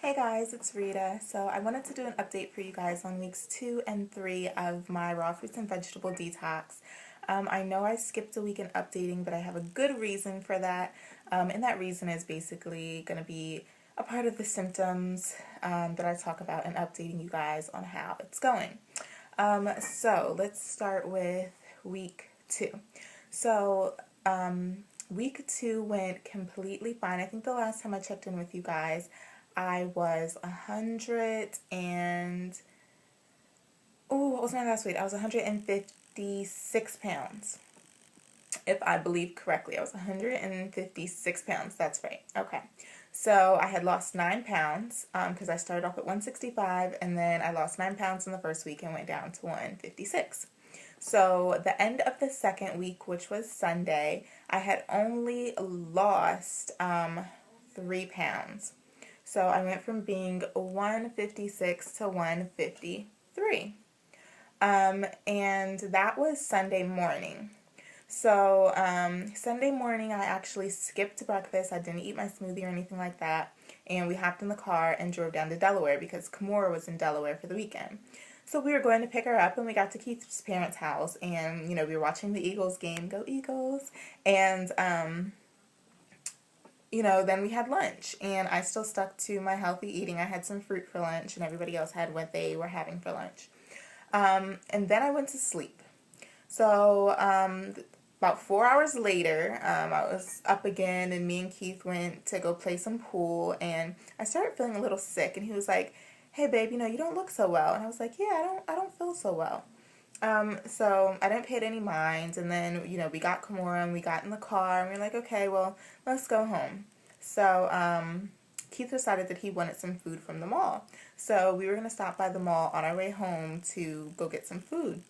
Hey guys, it's Rita. So I wanted to do an update for you guys on weeks 2 and 3 of my raw fruits and vegetable detox. I know I skipped a week in updating, but I have a good reason for that. And that reason is basically going to be a part of the symptoms that I talk about and updating you guys on how it's going. So let's start with week 2. So week 2 went completely fine. I think the last time I checked in with you guys, I was 100 and, what was my last weight? I was 156 pounds. If I believe correctly, I was 156 pounds. That's right. Okay. So I had lost 9 pounds because I started off at 165 and then I lost 9 pounds in the first week and went down to 156. So the end of the second week, which was Sunday, I had only lost 3 pounds. So I went from being 156 to 153. And that was Sunday morning. So Sunday morning I actually skipped breakfast. I didn't eat my smoothie or anything like that. And we hopped in the car and drove down to Delaware because Kimura was in Delaware for the weekend. So we were going to pick her up and we got to Keith's parents' house and, we were watching the Eagles game. Go Eagles! And, then we had lunch and I still stuck to my healthy eating. I had some fruit for lunch and everybody else had what they were having for lunch. And then I went to sleep. So about 4 hours later, I was up again and me and Keith went to go play some pool and I started feeling a little sick and he was like, "Hey babe, you don't look so well." And I was like, "Yeah, I don't feel so well." So I didn't pay it any mind, and then, we got Kimura and we got in the car and we were like, okay, well, let's go home. So, Keith decided that he wanted some food from the mall. So we were going to stop by the mall on our way home to go get some food.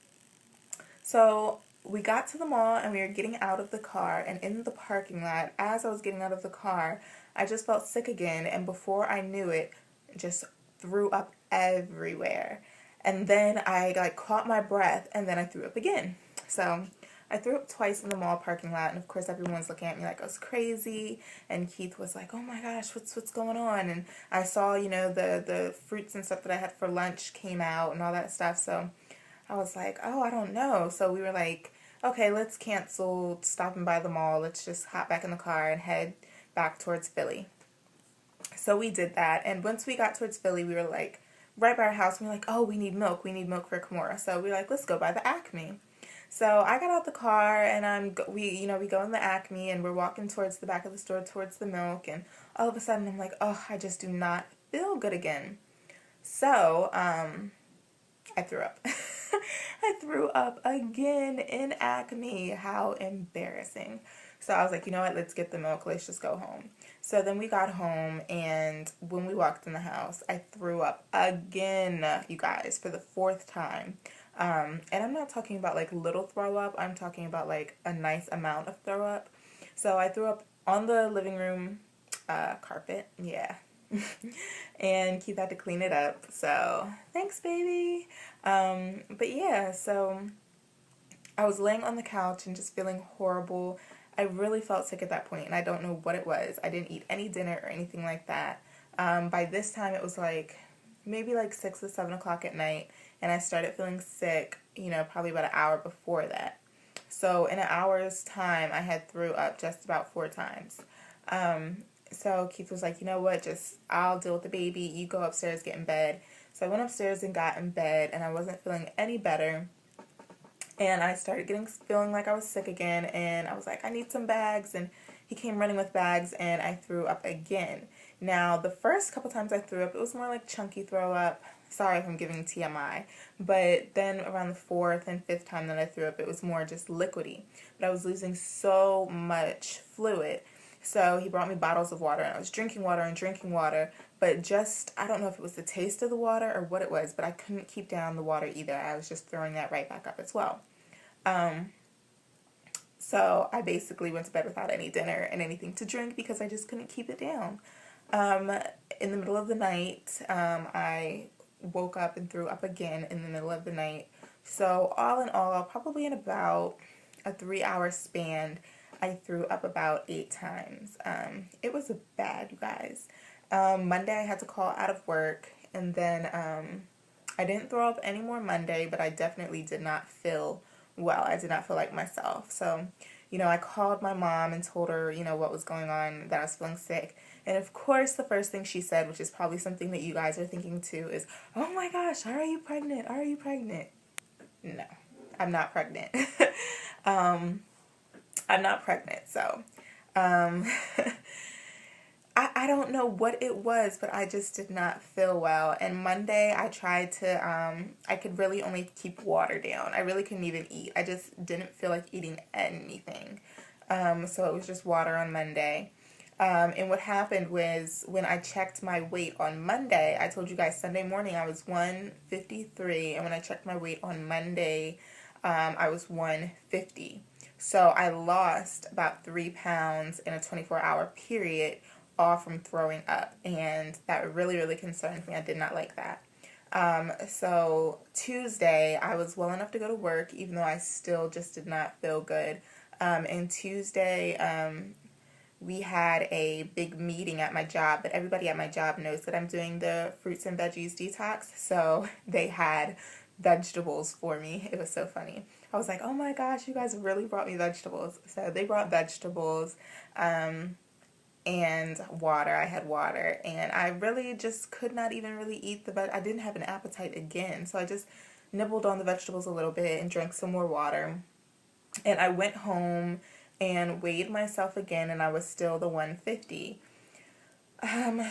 So we got to the mall and we were getting out of the car, and in the parking lot, as I was getting out of the car, I just felt sick again, and before I knew it, just threw up everywhere. And then I caught my breath and then I threw up again. So I threw up twice in the mall parking lot, and of course everyone's looking at me like I was crazy, and Keith was like, "Oh my gosh, what's going on?" And I saw, the fruits and stuff that I had for lunch came out and all that stuff. So I was like, "Oh, I don't know." So we were like, "Okay, let's cancel stopping by the mall. Let's just hop back in the car and head back towards Philly." So we did that, and once we got towards Philly, we were like right by our house, and we were like, "Oh, we need milk for Kimura." So we were like, "Let's go by the Acme." So I got out the car and we go in the Acme and we're walking towards the back of the store towards the milk, and all of a sudden I'm like, "Oh, I just do not feel good again." So I threw up. I threw up again in Acme. How embarrassing. So I was like, "You know what, let's get the milk, let's just go home." So then we got home, and when we walked in the house, I threw up again, you guys, for the 4th time. And I'm not talking about like little throw up, I'm talking about like a nice amount of throw up. So I threw up on the living room carpet, yeah. And Keith had to clean it up, so thanks, baby. But yeah, so I was laying on the couch and just feeling horrible. I really felt sick at that point, and I don't know what it was. I didn't eat any dinner or anything like that. By this time, it was like maybe like 6 or 7 o'clock at night, and I started feeling sick, probably about an hour before that. So in an hour's time, I had threw up just about 4 times. So Keith was like, "You know what, just I'll deal with the baby. You go upstairs, get in bed." So I went upstairs and got in bed, and I wasn't feeling any better. And I started feeling like I was sick again, and I was like, "I need some bags," and he came running with bags, and I threw up again. Now, the first couple times I threw up, it was more like chunky throw up. Sorry if I'm giving TMI. But then around the 4th and 5th time that I threw up, it was more just liquidy. But I was losing so much fluid. So he brought me bottles of water, and I was drinking water, but just, I don't know if it was the taste of the water or what it was, but I couldn't keep down the water either. I was just throwing that right back up as well. So I basically went to bed without any dinner and anything to drink because I just couldn't keep it down. In the middle of the night, I woke up and threw up again in the middle of the night. So all in all, probably in about a 3-hour span, I threw up about 8 times. It was bad, you guys. Monday I had to call out of work, and then I didn't throw up anymore Monday, but I definitely did not feel well. I did not feel like myself. So, I called my mom and told her, what was going on, that I was feeling sick. And of course, the first thing she said, which is probably something that you guys are thinking too, is, "Oh my gosh, are you pregnant? Are you pregnant?" No, I'm not pregnant. um, I'm not pregnant. So, um, I don't know what it was, but I just did not feel well. And Monday I tried to, I could really only keep water down. I really couldn't even eat. I just didn't feel like eating anything. So it was just water on Monday. And what happened was when I checked my weight on Monday, I told you guys Sunday morning I was 153. And when I checked my weight on Monday, I was 150. So I lost about 3 pounds in a 24-hour period, all from throwing up, and that really, really concerned me. I did not like that. So Tuesday, I was well enough to go to work, even though I still just did not feel good. And Tuesday, we had a big meeting at my job, but everybody at my job knows that I'm doing the fruits and veggies detox, so they had vegetables for me. It was so funny. I was like, oh my gosh, you guys really brought me vegetables. So they brought vegetables. And water. I had water, and I really just could not even really eat I didn't have an appetite again, so I just nibbled on the vegetables a little bit and drank some more water. And I went home and weighed myself again, and I was still the 150.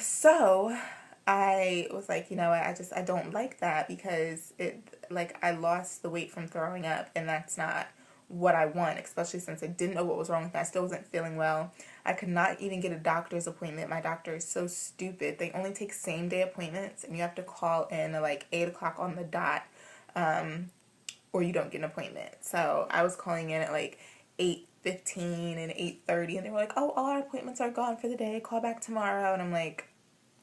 So I was like, I don't like that, because I lost the weight from throwing up, and that's not what I want, especially since I didn't know what was wrong with me. I still wasn't feeling well. I could not even get a doctor's appointment. My doctor is so stupid. They only take same day appointments, and you have to call in at like 8 o'clock on the dot, or you don't get an appointment. So I was calling in at like 8:15 and 8:30, and they were like, "Oh, all our appointments are gone for the day. Call back tomorrow." And I'm like,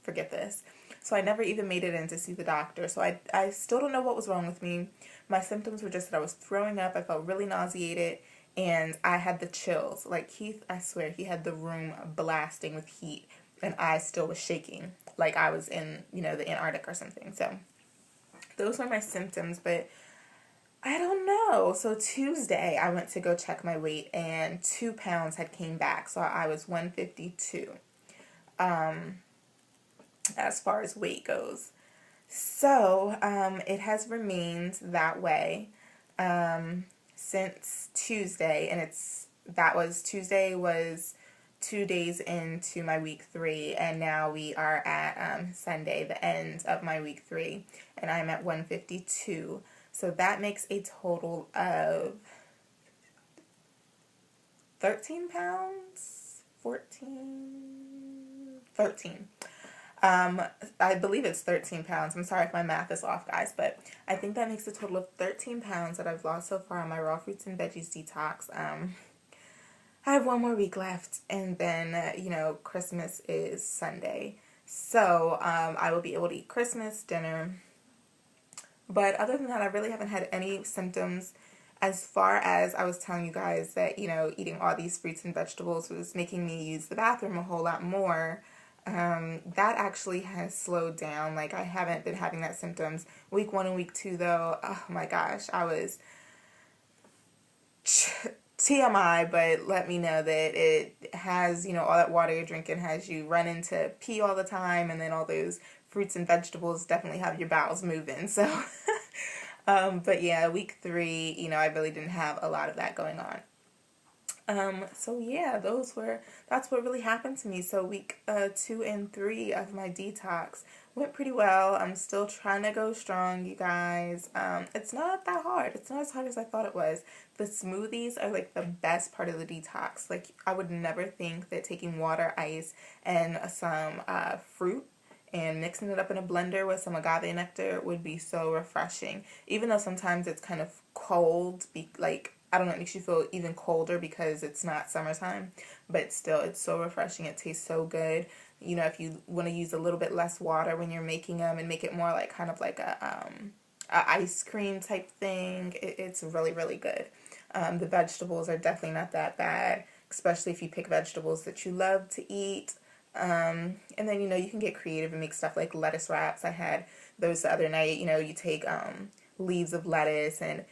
forget this. So I never even made it in to see the doctor. So I still don't know what was wrong with me. My symptoms were just that I was throwing up. I felt really nauseated, and I had the chills. Like Keith, I swear, he had the room blasting with heat, and I still was shaking like I was in, the Antarctic or something. So those were my symptoms, but I don't know. So Tuesday, I went to go check my weight, and 2 pounds had came back. So I was 152. As far as weight goes. So, it has remained that way since Tuesday, and Tuesday was 2 days into my week 3, and now we are at Sunday, the end of my week 3, and I'm at 152. So that makes a total of 13 pounds? 13. I believe it's 13 pounds. I'm sorry if my math is off, guys, but I think that makes a total of 13 pounds that I've lost so far on my raw fruits and veggies detox. I have one more week left, and then, Christmas is Sunday. So, I will be able to eat Christmas dinner. But other than that, I really haven't had any symptoms, as far as I was telling you guys that, eating all these fruits and vegetables was making me use the bathroom a whole lot more. That actually has slowed down. Like, I haven't been having that symptoms. Week 1 and week 2, though, oh my gosh, I was TMI, but let me know that it has, all that water you're drinking has you running to pee all the time, and then all those fruits and vegetables definitely have your bowels moving. So, but yeah, week 3, I really didn't have a lot of that going on. So yeah, that's what really happened to me. So week 2 and 3 of my detox went pretty well. I'm still trying to go strong, you guys. It's not that hard. It's not as hard as I thought it was. The smoothies are like the best part of the detox. Like, I would never think that taking water, ice, and some fruit and mixing it up in a blender with some agave nectar would be so refreshing. Even though sometimes it's kind of cold, I don't know, it makes you feel even colder because it's not summertime, but still, it's so refreshing. It tastes so good. If you want to use a little bit less water when you're making them and make it more like kind of like a ice cream type thing, it's really, really good. The vegetables are definitely not that bad, especially if you pick vegetables that you love to eat. And then, you can get creative and make stuff like lettuce wraps. I had those the other night. You take leaves of lettuce and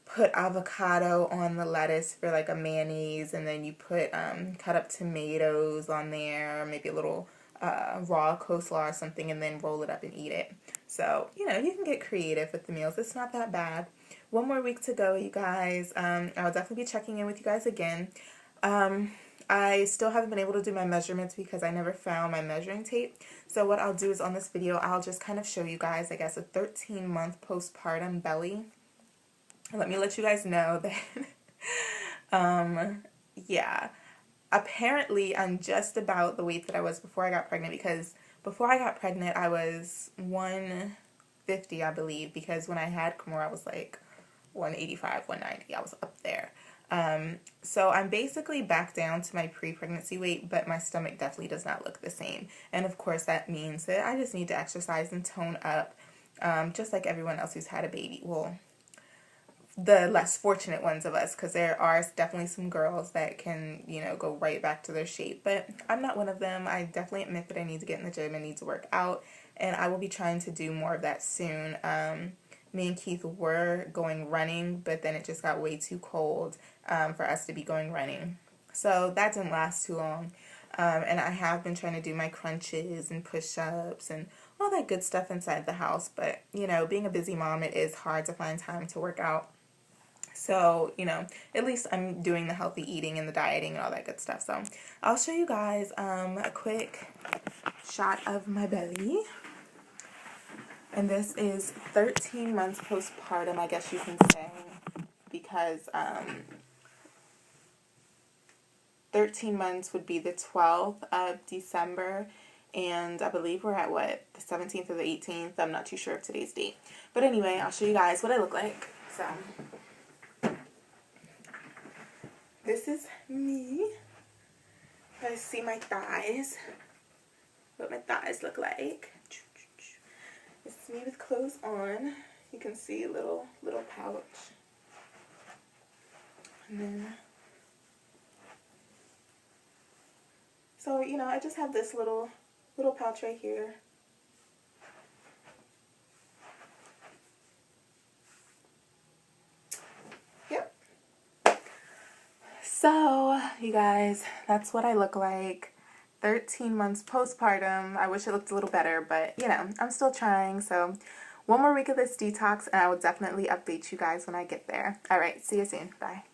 put avocado on the lettuce for like a mayonnaise, and then you put cut up tomatoes on there, maybe a little raw coleslaw or something, and then roll it up and eat it. So, you can get creative with the meals. It's not that bad. One more week to go, you guys. I'll definitely be checking in with you guys again. I still haven't been able to do my measurements because I never found my measuring tape. So what I'll do is on this video, I'll just kind of show you guys, I guess, a 13-month postpartum belly. Let me let you guys know that, yeah, apparently I'm just about the weight that I was before I got pregnant, because before I got pregnant, I was 150, I believe, because when I had Kimura, I was like 185, 190. I was up there. So I'm basically back down to my pre-pregnancy weight, but my stomach definitely does not look the same. And of course that means that I just need to exercise and tone up, just like everyone else who's had a baby. Well, the less fortunate ones of us, because there are definitely some girls that can, go right back to their shape. But I'm not one of them. I definitely admit that I need to get in the gym and need to work out, and I will be trying to do more of that soon. Me and Keith were going running, but then it just got way too cold for us to be going running. So that didn't last too long. And I have been trying to do my crunches and push-ups and all that good stuff inside the house. But, being a busy mom, it is hard to find time to work out. So, at least I'm doing the healthy eating and the dieting and all that good stuff. So I'll show you guys a quick shot of my belly. And this is 13 months postpartum, I guess you can say, because 13 months would be the 12th of December, and I believe we're at, the 17th or the 18th? I'm not too sure of today's date. But anyway, I'll show you guys what I look like. So, this is me. You guys see my thighs, what my thighs look like. This is me with clothes on. You can see a little pouch. And then, so, I just have this little pouch right here. Yep. So, you guys, that's what I look like. 13 months postpartum. I wish it looked a little better, but, I'm still trying. So, one more week of this detox, and I will definitely update you guys when I get there. All right, see you soon. Bye.